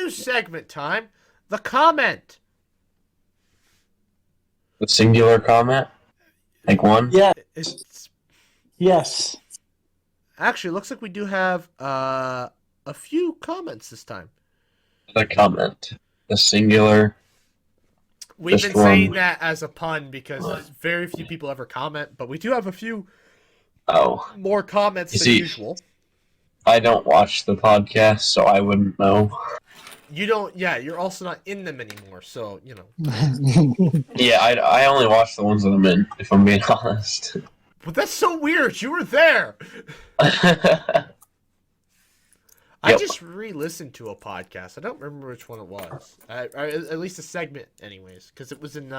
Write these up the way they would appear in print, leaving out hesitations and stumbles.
new segment time. The comment. The singular comment? Like one? Yeah. It's Yes. actually it looks like we do have a few comments this time. The comment. The singular. We've Just been saying one. that as a pun because very few people ever comment, but we do have a few more comments You than see- usual. I don't watch the podcast, so I wouldn't know. You don't, yeah, you're also not in them anymore, so, you know. Yeah, I only watch the ones that I'm in, if I'm being honest. But that's so weird. You were there. I Yep. just re-listened to a podcast. I don't remember which one it was. At least a segment, anyways, because it was in.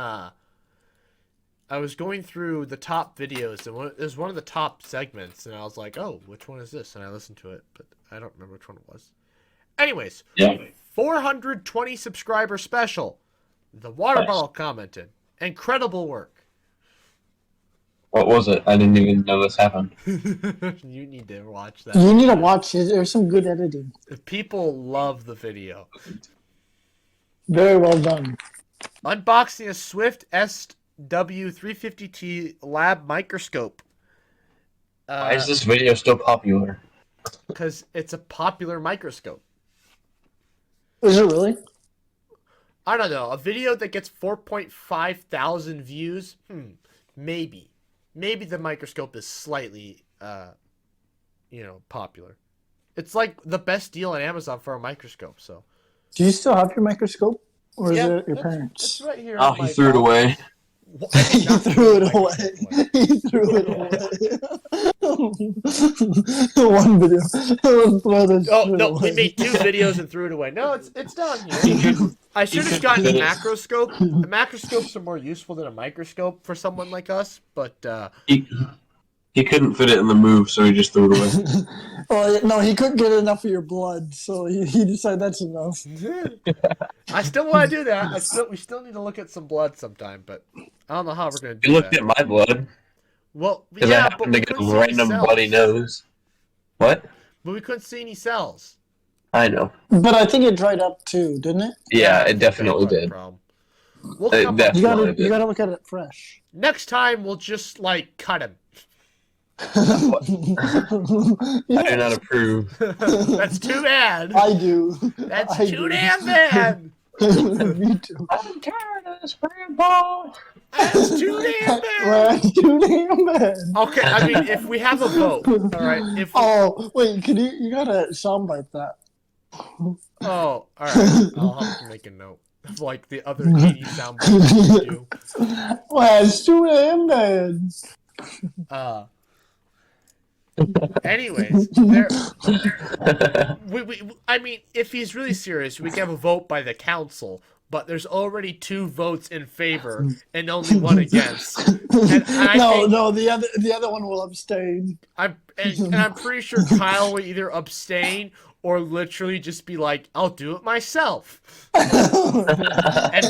I was going through the top videos, and it was one of the top segments, and I was like, "Oh, which one is this?" And I listened to it, but I don't remember which one it was. Anyways, Yeah. 420 subscriber special. The water Nice. bottle commented, "Incredible work." What was it? I didn't even know this happened. You need to watch that. You need to watch it. There's some good editing. People love the video. Very well done. Unboxing a Swift SW350T lab microscope. Why is this video still popular? Because it's a popular microscope. Is it really? I don't know. A video that gets 4.5 thousand views? Maybe. Maybe the microscope is slightly, popular. It's like the best deal on Amazon for a microscope, so. Do you still have your microscope? Or is Yeah, it your It's parents? right here. Oh, on he my threw it box. away. I He did not threw the it away. microscope He threw it away. One video. Oh, no, we made 2 videos and threw it away. No, it's down here. I should have gotten a macroscope. The macroscopes are more useful than a microscope for someone like us, but He couldn't fit it in the move, so he just threw it away. Well, no, he couldn't get enough of your blood, so he decided that's enough. I still want to do that. We still need to look at some blood sometime, but I don't know how we're gonna do You looked that. at my blood, Well, because yeah, I but happened we to get couldn't a see any random cells. bloody nose. What? But we couldn't see any cells. I know. But I think it dried up too, didn't it? Yeah, I it think definitely that's the did. problem. We'll It come up- You definitely gotta did. you gotta look at it fresh. Next time, we'll just cut him. I do not approve. That's too bad. I do. That's I too do. damn bad. Me too. I'm tired of this grandpa. That's too damn bad. Well, too damn bad. Okay, I mean, if we have a vote, all right. If we, Oh wait, can you gotta soundbite that? oh, all right. I'll have to make a note of like the other 80 sound bites we do. Well, it's too damn bad. Anyways, I mean, if he's really serious, we can have a vote by the council. But there's already 2 votes in favor and only 1 against. And I think, No, the other one will abstain. and I'm pretty sure Kyle will either abstain or literally just be like, "I'll do it myself," and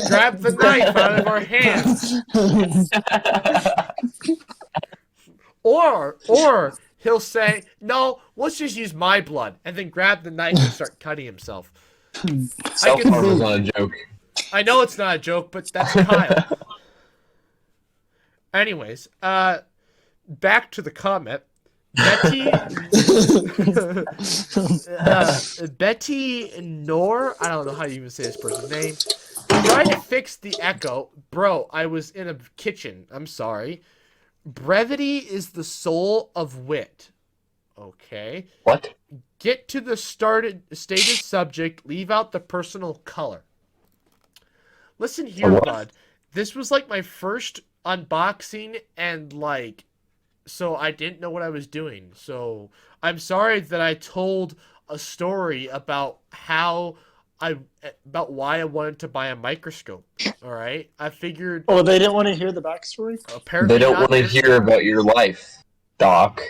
grab the knife out of our hands. Or he'll say, "No, let's just use my blood," and then grab the knife and start cutting himself. Self-harm is not a joke. I know it's not a joke, but that's Kyle. Anyways, back to the comment. Betty Nor, I don't know how you even say this person's name. Trying to fix the echo. Bro, I was in a kitchen. I'm sorry. Brevity is the soul of wit. Okay. What? Get to the stated subject. Leave out the personal color. Listen here, What? bud. This was like my first unboxing and so I didn't know what I was doing. So I'm sorry that I told a story about why I wanted to buy a microscope. All right. I figured Oh, they didn't want to hear the backstory? apparently They don't not want to this hear about your life, Doc.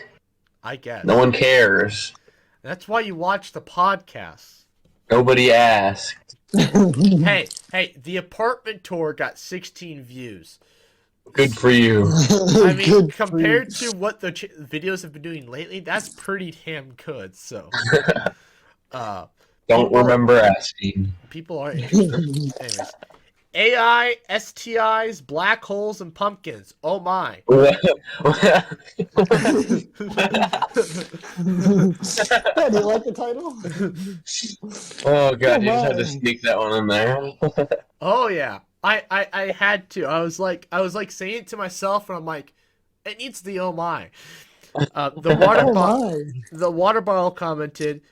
I guess. No one cares. That's why you watch the podcast. Nobody asked. Hey, the apartment tour got 16 views. Good for you. I mean, Good compared to what the videos have been doing lately, that's pretty damn good. So, Don't remember asking. People are interested. Anyways. AI, STIs, black holes, and pumpkins. Oh my. Yeah, do you like the title? Oh god, Oh you just had to my. sneak that one in there. Oh yeah. I had to. I was like saying it to myself and I'm like, it needs the oh my. Oh The water bottle commented,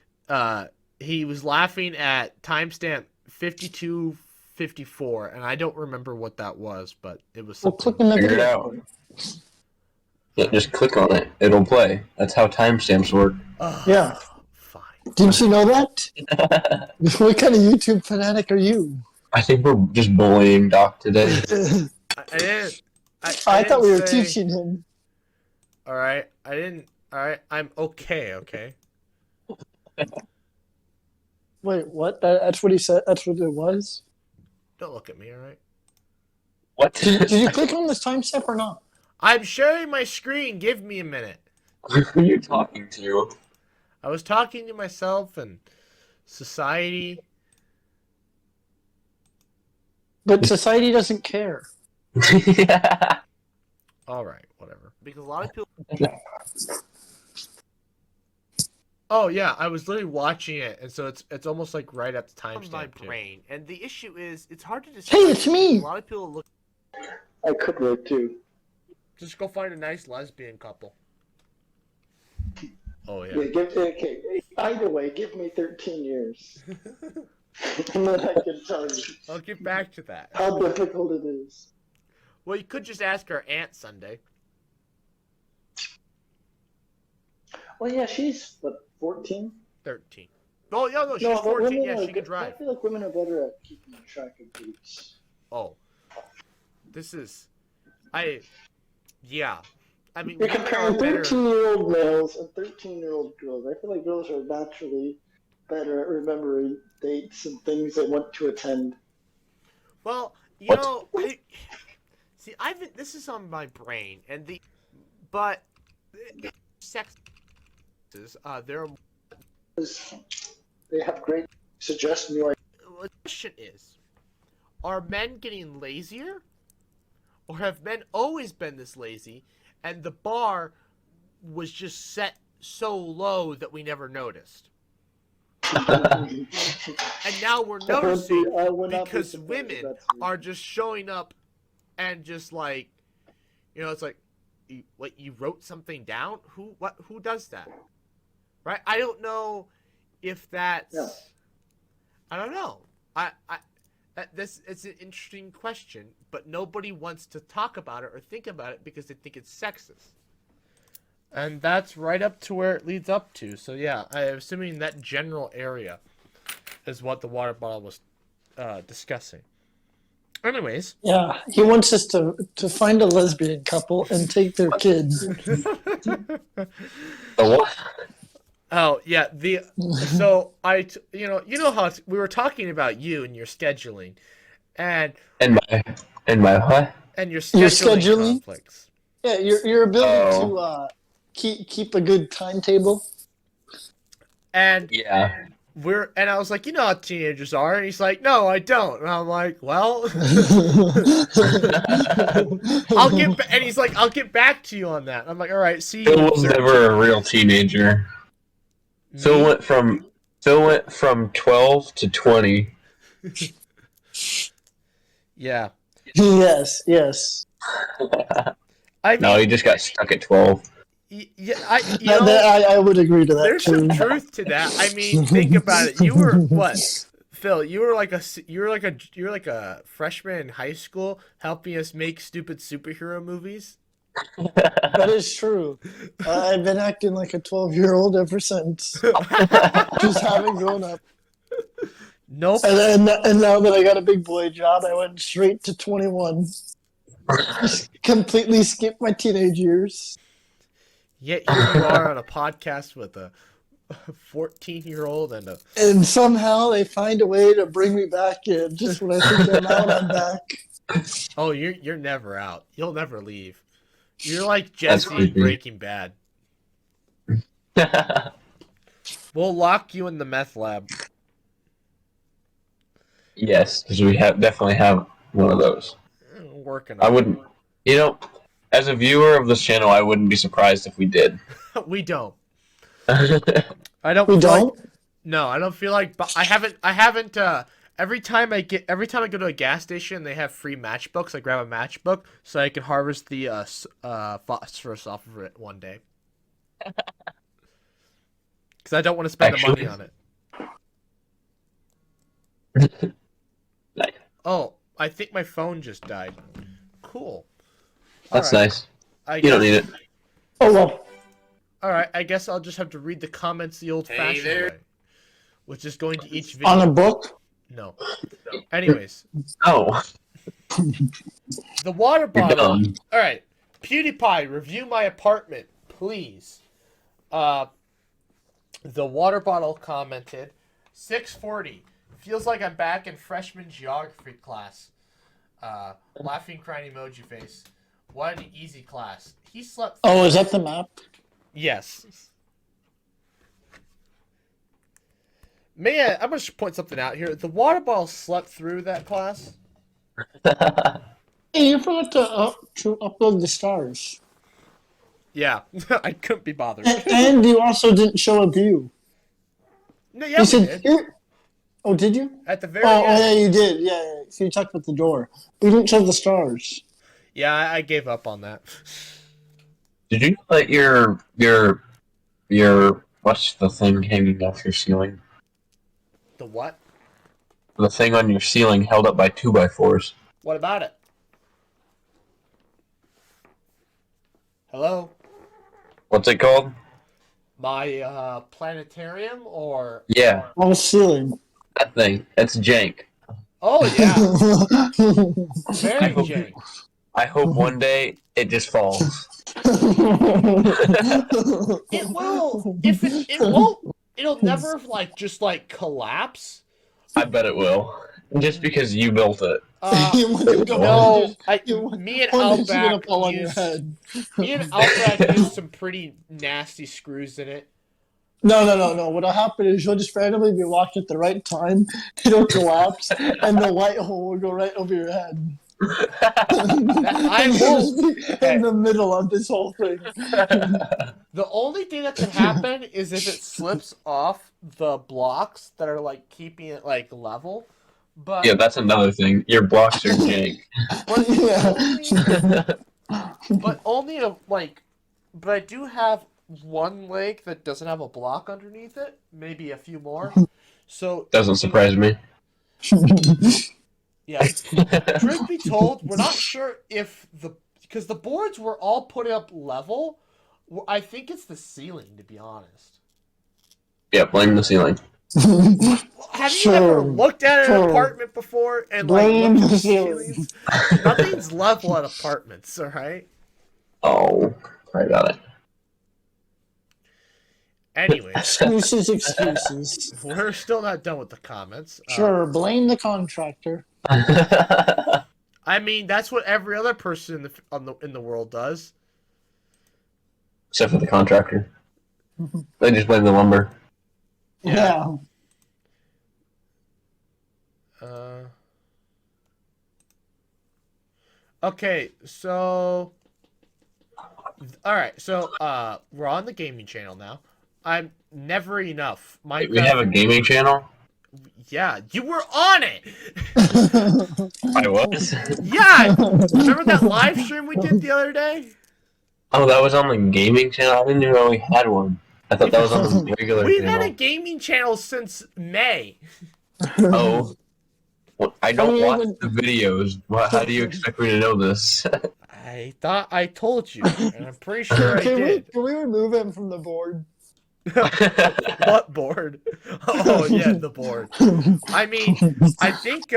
he was laughing at timestamp 5254, and I don't remember what that was, but it was Well, something. click in the Figure it video. out. Yeah, just click on it. It'll play. That's how timestamps work. Yeah. Fine. Didn't you know that? What kind of YouTube fanatic are you? I think we're just bullying Doc today. I didn't. I I didn't thought we were say, teaching him. All right. I didn't. All right. I'm okay. Okay. Wait, what? That's what he said. That's what it was. Don't look at me. All right. What? Did you click on this timestamp or not? I'm sharing my screen. Give me a minute. Who are you talking to? I was talking to myself and society. But society doesn't care. Yeah. All right. Whatever. Because a lot of people. Oh yeah, I was literally watching it, and so it's almost like right at the timestamp. My brain, and the issue is it's hard to decide. Hey, it's me. A lot of people look. I could work too. Just go find a nice lesbian couple. Oh yeah. Okay. Either way, give me 13 years, and then I can tell you I'll get back to that. how difficult it is. Well, you could just ask our aunt Sunday. Well, yeah, she's what, 14? 13. Oh yeah, no, she's 14. Yeah, she can I drive. feel like women are better at keeping track of dates. Oh, this is, yeah. I mean, You're women comparing are better. 13-year-old males and 13-year-old girls. I feel like girls are naturally better at remembering dates and things they want to attend. Well, you What? know, this is on my brain, and but sex, there are. They have great suggestion. You like The question is, are men getting lazier? Or have men always been this lazy, and the bar was just set so low that we never noticed? And now we're noticing because women are just showing up and just like, it's like, what, you wrote something down? Who does that? Right? I don't know if that's... Yeah. I don't know. It's an interesting question, but nobody wants to talk about it or think about it because they think it's sexist. And that's right up to where it leads up to. So yeah, I'm assuming that general area is what the water bottle was discussing. Anyways. Yeah, he wants us to find a lesbian couple and take their kids. The what? Oh yeah, so you know how we were talking about you and your scheduling, and my what? and your scheduling conflicts. Yeah, your ability to keep a good timetable. And yeah, I was like, you know how teenagers are, and he's like, no, I don't, and I'm like, well, and he's like, I'll get back to you on that. I'm like, all right, see. Phil was never a real teenager. Phil went from 12 to 20. Yeah. Yes. I mean, No, he just got stuck at 12. Yeah, I would agree to that. There's too. some truth to that. I mean, think about it. You were what, Phil? You were like a freshman in high school, helping us make stupid superhero movies. That is true. I've been acting like a 12-year-old ever since. Just haven't grown up. Nope. And now that I got a big boy job, I went straight to 21. Just completely skipped my teenage years. Yet here you are on a podcast with a 14-year-old and somehow they find a way to bring me back in. Just when I think I'm out, I'm back. Oh, you're never out. You'll never leave. You're like Jesse in Breaking Bad. We'll lock you in the meth lab. Yes, because we definitely have one of those. Working I on wouldn't, you know, as a viewer of this channel, I wouldn't be surprised if we did. it. We don't. I I don't We feel like. don't? No, I don't feel like. But I haven't. Every time I go to a gas station, they have free matchbooks. I grab a matchbook so I can harvest the phosphorus off of it one day. Because I don't want to spend the money on it. Nice. Oh, I think my phone just died. Cool. That's Alright. nice. I You don't need it. Oh, well. Alright, I guess I'll just have to read the comments the old-fashioned there. way. Which is going to each video. On a book? No. Anyways. Oh, The water you're bottle. dumb. Alright. PewDiePie, review my apartment, please. The water bottle commented, 640. Feels like I'm back in freshman geography class. Laughing crying emoji face. What an easy class. He slept. Oh, is that the map? Yes. Man, I'm gonna point something out here. The water bottle slept through that class. Hey, you forgot to upload the stars. Yeah, I couldn't be bothered. And you also didn't show a view. No, yeah, You we said, did. "Here." Oh, did you? At the very Oh, end. yeah, you did. Yeah. So you talked about the door. We didn't show the stars. Yeah, I gave up on that. Did you let your what's the thing hanging off your ceiling? The what? The thing on your ceiling held up by 2x4s. What about it? Hello? What's it called? My planetarium or Yeah, On the ceiling. that thing. It's jank. Oh yeah, I very hope, jank. I hope one day it just falls. It will. If it won't. It'll never just collapse. I bet it will. Just because you built it. No, me and One day's gonna Outback fall on your used. head. Me and Outback used some pretty nasty screws in it. No. What'll happen is you'll just randomly be walking at the right time, it'll collapse, and the white hole will go right over your head. I And will. you'll just be in the middle of this whole thing. The only thing that could happen is if it slips off the blocks that are keeping it level. But Yeah, that's another thing. Your blocks are jank. but only but I do have one leg that doesn't have a block underneath it, maybe a few more. So Doesn't surprise me. yeah. Truth be told, we're not sure if because the boards were all put up level. I think it's the ceiling, to be honest. Yeah, blame the ceiling. Have you ever looked at an apartment before and Blame looked at the the ceiling. ceilings? Nothing's level at apartments, all right? Oh, sorry about it. Anyways, Excuses. we're still not done with the comments. Sure, blame the contractor. I mean, that's what every other person in the world does. Except for the contractor. They just blame the lumber. Yeah. Okay, so all right, so we're on the gaming channel now. I'm never enough. Wait, we have a gaming channel? Yeah, you were on it. I was? Yeah, remember that live stream we did the other day? Oh, that was on the gaming channel? I didn't even know we had one. I thought that was on the regular We've channel. had a gaming channel since May. Oh. Well, I don't watch the videos. How do you expect me to know this? I thought I told you, and I'm pretty sure I did. Can we remove him from the board? What board? Oh yeah, the board. I mean, I think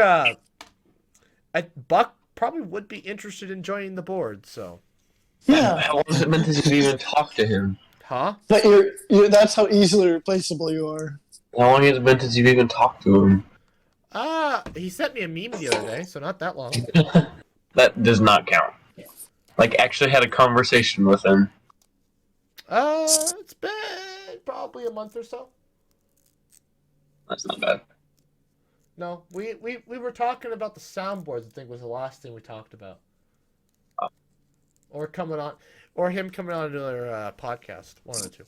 Buck probably would be interested in joining the board. So, Yeah. How long is it meant to even talk to him? huh? But that's how easily replaceable you are. How long has it been since you've even talked to him? He sent me a meme the other day, so not that long. That does not count. Actually had a conversation with him. It's been probably a month or so. That's not bad. No, we were talking about the soundboards. I think was the last thing we talked about. Or coming on, or him coming on another podcast. One of the two.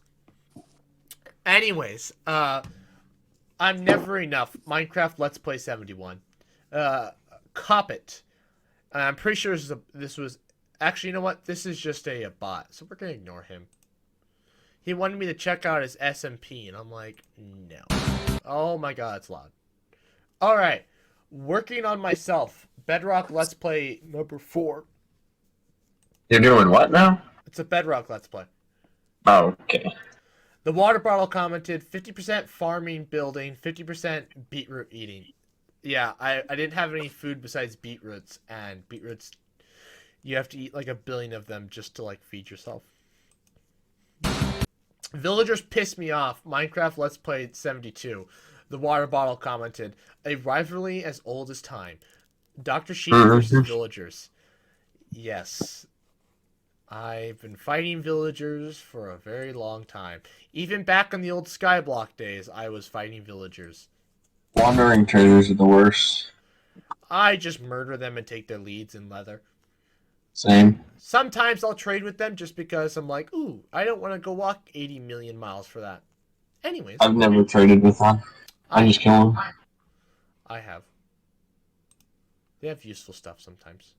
Anyways, I'm never enough. Minecraft Let's Play 71. Cop it. I'm pretty sure this was actually, you know what? This is just a bot, so we're gonna ignore him. He wanted me to check out his SMP, and I'm like, no. Oh my god, it's loud. All right, working on myself. Bedrock Let's Play number 4. You're doing what now? It's a Bedrock Let's Play. Oh, okay. The water bottle commented 50% farming building, 50% beetroot eating. Yeah, I didn't have any food besides beetroots, and beetroots, you have to eat like 1 billion of them just to like feed yourself. Villagers piss me off. Minecraft Let's Play 72. The water bottle commented, a rivalry as old as time. Dr. Sheep versus villagers. Yes. I've been fighting villagers for a very long time. Even back in the old Skyblock days, I was fighting villagers. Wandering traders are the worst. I just murder them and take their leads and leather. Same. Sometimes I'll trade with them just because I'm like, ooh, I don't want to go walk 80 million miles for that. Anyways. I've never traded with them. I just kill them. I have. They have useful stuff sometimes.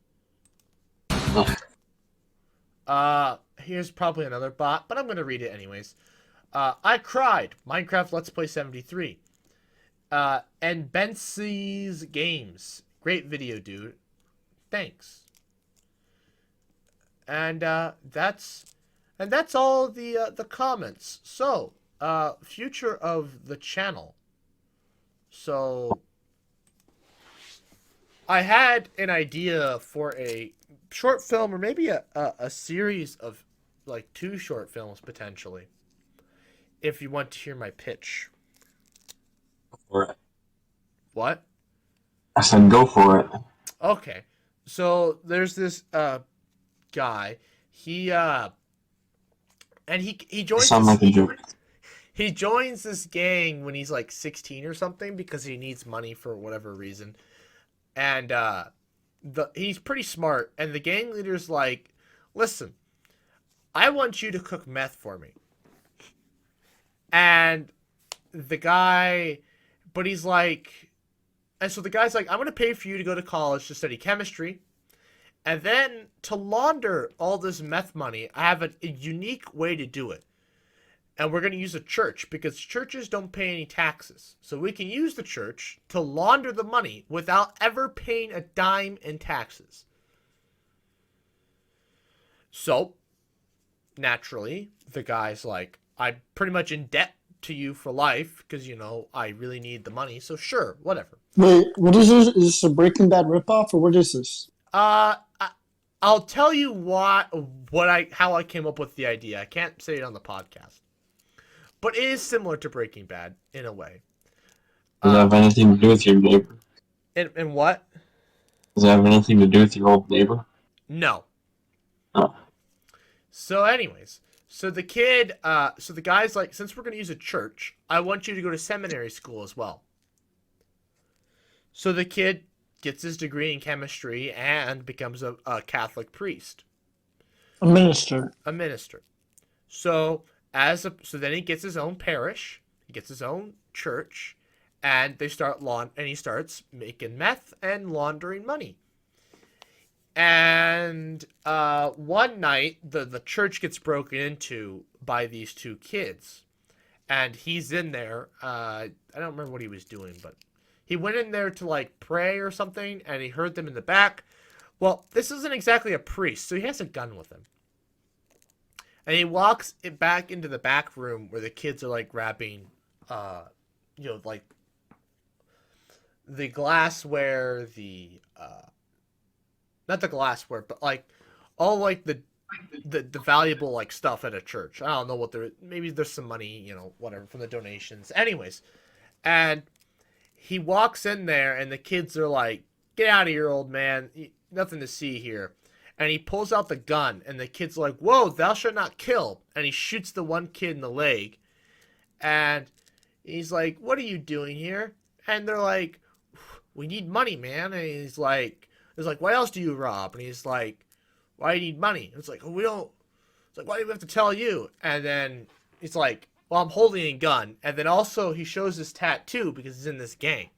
Here's probably another bot, but I'm going to read it anyways. I cried. Minecraft Let's Play 73. And Bensie's Games. Great video, dude. Thanks. And that's all the comments. So, future of the channel. So, I had an idea for a short film, or maybe a series of like 2 short films potentially. If you want to hear my pitch. For it. What? I said go for it. Okay. So there's this guy. He joins Sound like a joke. He joins this gang when he's like 16 or something because he needs money for whatever reason. And he's pretty smart, and the gang leader's like, listen, I want you to cook meth for me. And the guy, but he's like, and so the guy's like, I'm going to pay for you to go to college to study chemistry. And then to launder all this meth money, I have a unique way to do it. And we're going to use a church because churches don't pay any taxes. So we can use the church to launder the money without ever paying a dime in taxes. So, naturally, the guy's like, I'm pretty much in debt to you for life because, you know, I really need the money. So sure, whatever. Wait, what is this? Is this a Breaking Bad ripoff, or what is this? I'll tell you how I came up with the idea. I can't say it on the podcast. But it is similar to Breaking Bad, in a way. Does that have anything to do with your neighbor? And what? Does that have anything to do with your old neighbor? No. Oh. So anyways, so the guy's like, since we're going to use a church, I want you to go to seminary school as well. So the kid gets his degree in chemistry and becomes a Catholic priest. A minister. A minister. So then he gets his own parish, he gets his own church, and he starts making meth and laundering money. And one night the church gets broken into by these 2 kids, and he's in there. I don't remember what he was doing, but he went in there to like pray or something, and he heard them in the back. Well, this isn't exactly a priest, so he has a gun with him. And he walks back into the back room where the kids are like grabbing, like the glassware, not the glassware, but like all like the valuable like stuff at a church. I don't know what maybe there's some money, whatever from the donations. Anyways, and he walks in there and the kids are like, "Get out of here, old man. Nothing to see here." And he pulls out the gun, and the kid's like, "Whoa, thou shalt not kill." And he shoots the one kid in the leg. And he's like, "What are you doing here?" And they're like, we need money, man. And he's like, what else do you rob? And he's like, why do you need money? And it's like, we don't. It's like, why do we have to tell you? And then he's like, well, I'm holding a gun. And then also he shows his tattoo because he's in this gang.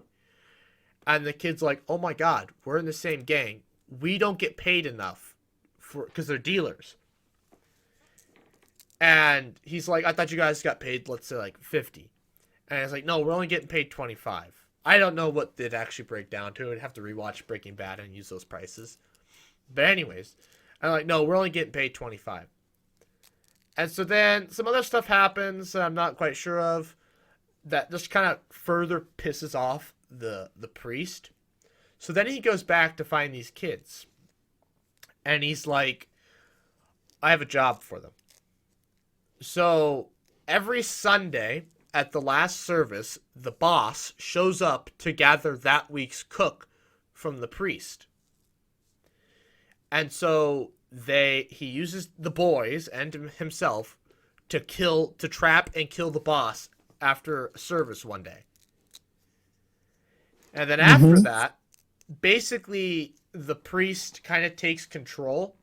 And the kid's like, oh my God, we're in the same gang. We don't get paid enough because they're dealers. And he's like, I thought you guys got paid, let's say like 50. And it's like, no, we're only getting paid 25. I don't know what they'd actually break down to. I'd have to rewatch Breaking Bad and use those prices. But anyways, I'm like, no, we're only getting paid 25. And so then some other stuff happens that I'm not quite sure of that just kind of further pisses off the priest. So then he goes back to find these kids. And he's like, I have a job for them. So every Sunday at the last service, the boss shows up to gather that week's cook from the priest. And so he uses the boys and himself to trap and kill the boss after service one day. And then after that, basically the priest kind of takes control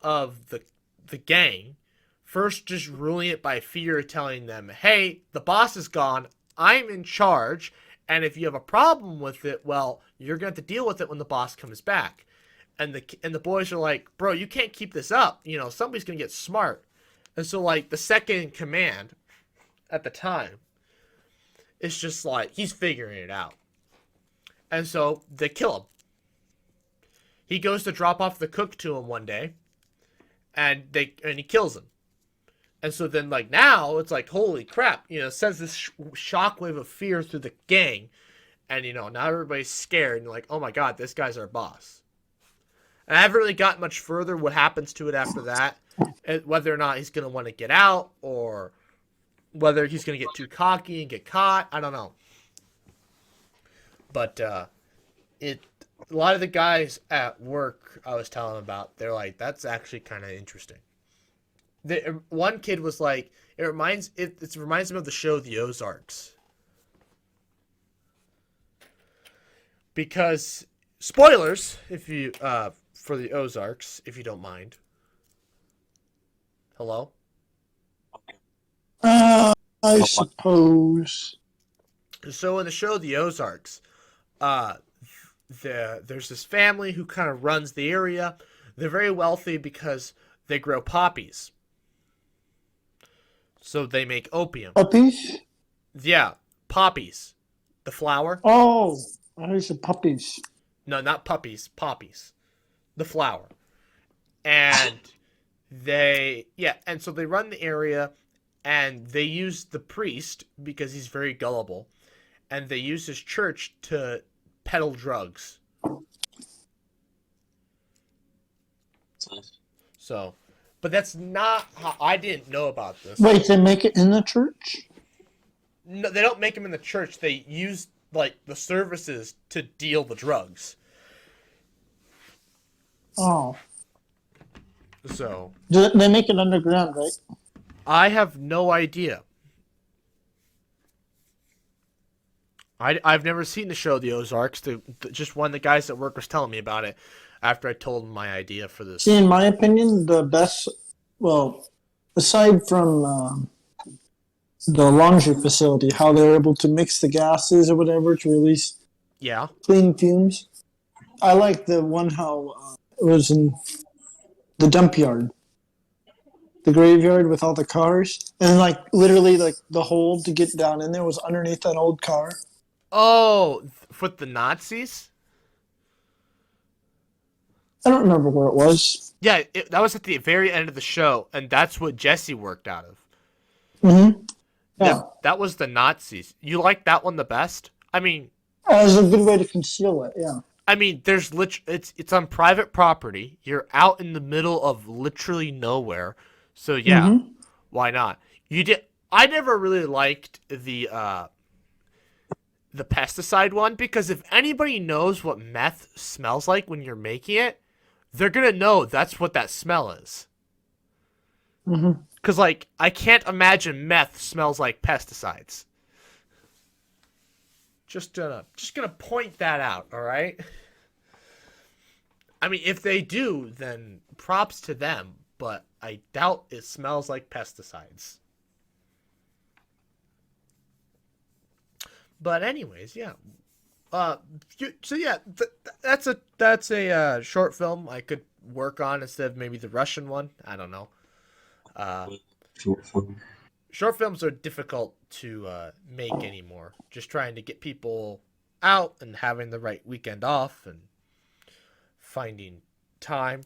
of the gang. First, just ruling it by fear, telling them, hey, the boss is gone, I'm in charge, and if you have a problem with it, well, you're going to have to deal with it when the boss comes back. And the boys are like, bro, you can't keep this up. You know, somebody's going to get smart. And so, like, the second in command at the time, it's just like, he's figuring it out. And so, they kill him. He goes to drop off the cook to him one day, and he kills him. And so then, like, now, it's like, holy crap, you know, it sends this shockwave of fear through the gang. And, you know, now everybody's scared. And like, oh my God, this guy's our boss. And I haven't really gotten much further what happens to it after that. Whether or not he's going to want to get out, or whether he's going to get too cocky and get caught. I don't know. But a lot of the guys at work I was telling them about, they're like, that's actually kind of interesting. One kid was like, it reminds me of the show The Ozarks. Because spoilers, if you for the Ozarks, if you don't mind. Hello? I suppose. So in the show The Ozarks, there's this family who kind of runs the area. They're very wealthy because they grow poppies. So they make opium. Puppies? Yeah, poppies. The flower. Oh, I said puppies. No, not puppies, poppies. The flower. And and so they run the area, and they use the priest because he's very gullible, and they use his church to peddle drugs. So, but that's not how I didn't know about this. Wait, they make it in the church? No, they don't make them in the church. They use like the services to deal the drugs. Oh. So They make it underground, right? I have no idea. I've never seen the show The Ozarks. Just one of the guys at work was telling me about it after I told him my idea for this. See, in my opinion, the best, well, aside from the laundry facility, how they're able to mix the gases or whatever to release clean fumes. I like the one how it was in the dump yard, the graveyard with all the cars, and like literally like the hole to get down in there was underneath that old car. Oh, with the Nazis? I don't remember where it was. Yeah, that was at the very end of the show, and that's what Jesse worked out of. Mm-hmm. Yeah. That was the Nazis. You like that one the best? I mean, it was a good way to conceal it. Yeah. I mean, there's it's on private property. You're out in the middle of literally nowhere. So yeah, why not? I never really liked the pesticide one because if anybody knows what meth smells like when you're making it, they're gonna know that's what that smell is. Because like I can't imagine meth smells like pesticides. Just gonna point that out, all right? I mean, if they do, then props to them, but I doubt it smells like pesticides. But anyways, yeah. So yeah, that's a short film I could work on instead of maybe the Russian one. I don't know. Short films are difficult to make anymore. Just trying to get people out and having the right weekend off and finding time.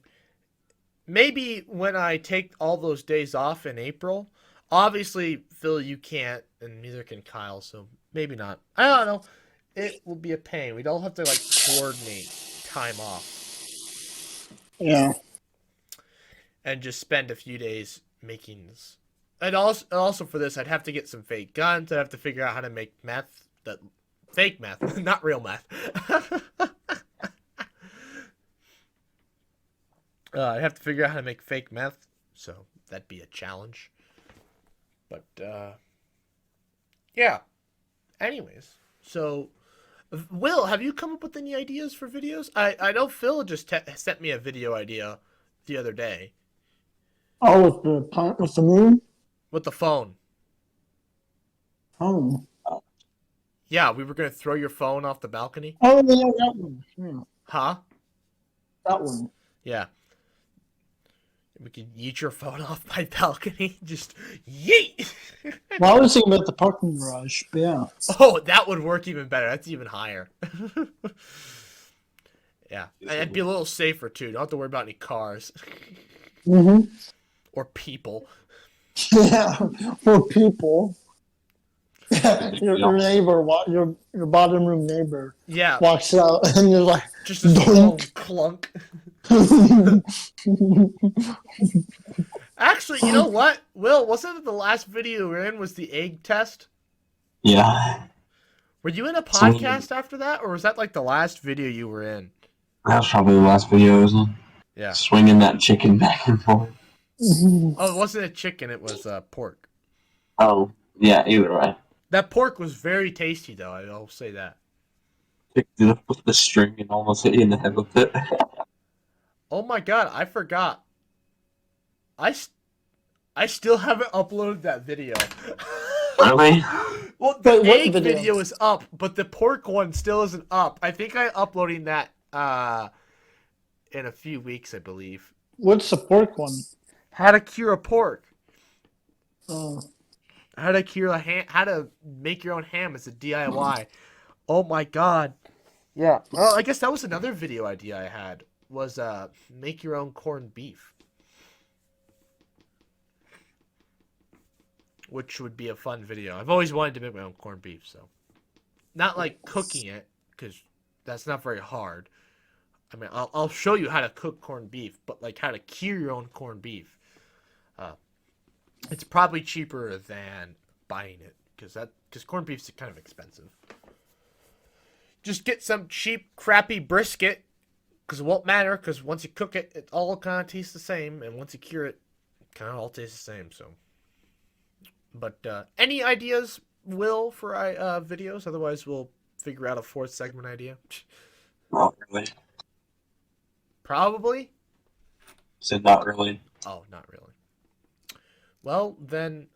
Maybe when I take all those days off in April. Obviously, Phil, you can't, and neither can Kyle, so maybe not. I don't know. It will be a pain. We'd all have to like coordinate time off. Yeah. And just spend a few days making this. And also for this, I'd have to get some fake guns. I'd have to figure out how to make meth. Fake meth, not real meth. I'd have to figure out how to make fake meth, so that'd be a challenge. But, yeah. Anyways, so, Will, have you come up with any ideas for videos? I know Phil just sent me a video idea the other day. Oh, with the moon? With the phone. Oh. Yeah, we were going to throw your phone off the balcony. Oh, yeah, that one. Yeah. Huh? That one. Yeah. We could yeet your phone off my balcony. Just yeet! Well, I was thinking about the parking garage, but yeah. Oh, that would work even better. That's even higher. Yeah. And it'd be a little safer, too. Don't have to worry about any cars. Mm-hmm. Or people. Yeah, for people. Your neighbor, your bottom room neighbor, walks out, and you're like, just a strong clunk. Actually, you know what, Will? Wasn't it the last video we were in was the egg test? Yeah. Were you in a podcast after that, or was that like the last video you were in? That was probably the last video, wasn't it? Yeah. Swinging that chicken back and forth. Oh, it wasn't a chicken; it was pork. Oh, yeah, you were right. That pork was very tasty, though. I'll say that. Picked it up with the string and almost hit you in the head with it. Oh my god, I forgot. I still haven't uploaded that video. Really? Well, the egg video is up, but the pork one still isn't up. I think I'm uploading that in a few weeks, I believe. What's the pork one? How to cure a pork. Oh. How to cure a ham. How to make your own ham as a DIY. Oh my god. Yeah. Well, I guess that was another video idea I had. Was make your own corned beef. Which would be a fun video. I've always wanted to make my own corned beef, so. Not like cooking it, because that's not very hard. I mean, I'll show you how to cook corned beef, but like how to cure your own corned beef. It's probably cheaper than buying it, because corned beef's kind of expensive. Just get some cheap, crappy brisket, because it won't matter, because once you cook it, it all kind of tastes the same, and once you cure it, it kind of all tastes the same, so. But any ideas, Will, for videos? Otherwise, we'll figure out a fourth segment idea. Not really. Probably? Said not really. Oh, not really. Well, then,